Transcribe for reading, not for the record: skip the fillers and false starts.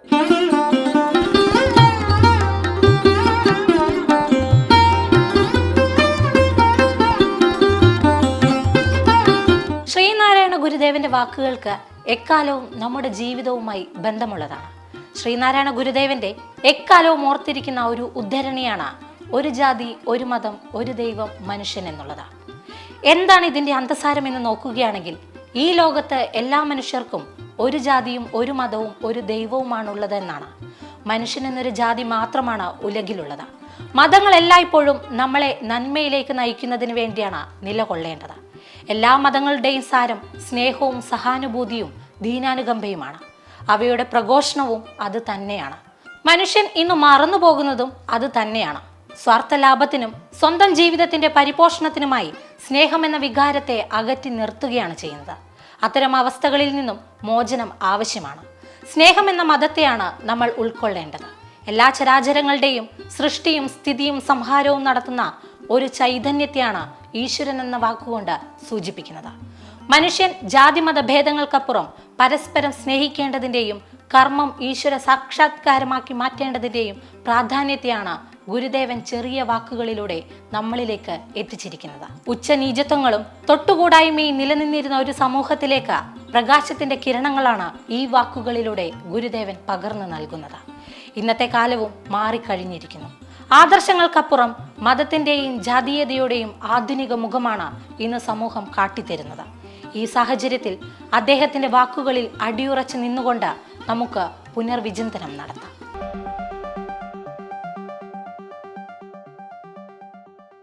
ശ്രീനാരായണ ഗുരുദേവന്റെ വാക്കുകൾക്ക് എക്കാലവും നമ്മുടെ ജീവിതവുമായി ബന്ധമുള്ളതാണ്. ശ്രീനാരായണ ഗുരുദേവന്റെ എക്കാലവും ഓർത്തിരിക്കുന്ന ഒരു ഉദ്ധരണിയാണ് ഒരു ജാതി, ഒരു മതം, ഒരു ദൈവം, മനുഷ്യൻ എന്നുള്ളത്. എന്താണ് ഇതിന്റെ അന്തസാരം എന്ന് നോക്കുകയാണെങ്കിൽ, ഈ ലോകത്ത് എല്ലാ മനുഷ്യർക്കും ഒരു ജാതിയും ഒരു മതവും ഒരു ദൈവവുമാണുള്ളത് എന്നാണ്. മനുഷ്യൻ എന്നൊരു ജാതി മാത്രമാണ് ഉലകിലുള്ളത്. മതങ്ങൾ എല്ലായ്പ്പോഴും നമ്മളെ നന്മയിലേക്ക് നയിക്കുന്നതിന് വേണ്ടിയാണ് നിലകൊള്ളേണ്ടത്. എല്ലാ മതങ്ങളുടെയും സാരം സ്നേഹവും സഹാനുഭൂതിയും ദീനാനുകമ്പയുമാണ്. അവയുടെ പ്രഘോഷണവും അത് തന്നെയാണ്. മനുഷ്യൻ ഇന്ന് മറന്നു പോകുന്നതും അത് തന്നെയാണ്. സ്വാർത്ഥ ലാഭത്തിനും സ്വന്തം ജീവിതത്തിന്റെ പരിപോഷണത്തിനുമായി സ്നേഹം എന്ന വികാരത്തെ അകറ്റി നിർത്തുകയാണ് ചെയ്യുന്നത്. അത്തരം അവസ്ഥകളിൽ നിന്നും മോചനം ആവശ്യമാണ്. സ്നേഹം എന്ന മതത്തെയാണ് നമ്മൾ ഉൾക്കൊള്ളേണ്ടത്. എല്ലാ ചരാചരങ്ങളുടെയും സൃഷ്ടിയും സ്ഥിതിയും സംഹാരവും നടത്തുന്ന ഒരു ചൈതന്യത്തെയാണ് ഈശ്വരൻ എന്ന വാക്കുകൊണ്ട് സൂചിപ്പിക്കുന്നത്. മനുഷ്യൻ ജാതിമത ഭേദങ്ങൾക്കപ്പുറം പരസ്പരം സ്നേഹിക്കേണ്ടതിൻ്റെയും കർമ്മം ഈശ്വര സാക്ഷാത്കാരമാക്കി മാറ്റേണ്ടതിൻ്റെയും പ്രാധാന്യത്തെയാണ് ഗുരുദേവൻ ചെറിയ വാക്കുകളിലൂടെ നമ്മളിലേക്ക് എത്തിച്ചിരിക്കുന്നത്. ഉച്ചനീചത്വങ്ങളും തൊട്ടുകൂടായ്മയും നിലനിന്നിരുന്ന ഒരു സമൂഹത്തിലേക്ക് പ്രകാശത്തിന്റെ കിരണങ്ങളാണ് ഈ വാക്കുകളിലൂടെ ഗുരുദേവൻ പകർന്നു നൽകുന്നത്. ഇന്നത്തെ കാലവും മാറിക്കഴിഞ്ഞിരിക്കുന്നു. ആദർശങ്ങൾക്കപ്പുറം മതത്തിന്റെയും ജാതീയതയുടെയും ആധുനിക മുഖമാണ് ഇന്ന് സമൂഹം കാട്ടിത്തരുന്നത്. ഈ സാഹചര്യത്തിൽ അദ്ദേഹത്തിന്റെ വാക്കുകളിൽ അടിയുറച്ചു നിന്നുകൊണ്ട് നമുക്ക് പുനർവിചിന്തനം നടത്താം.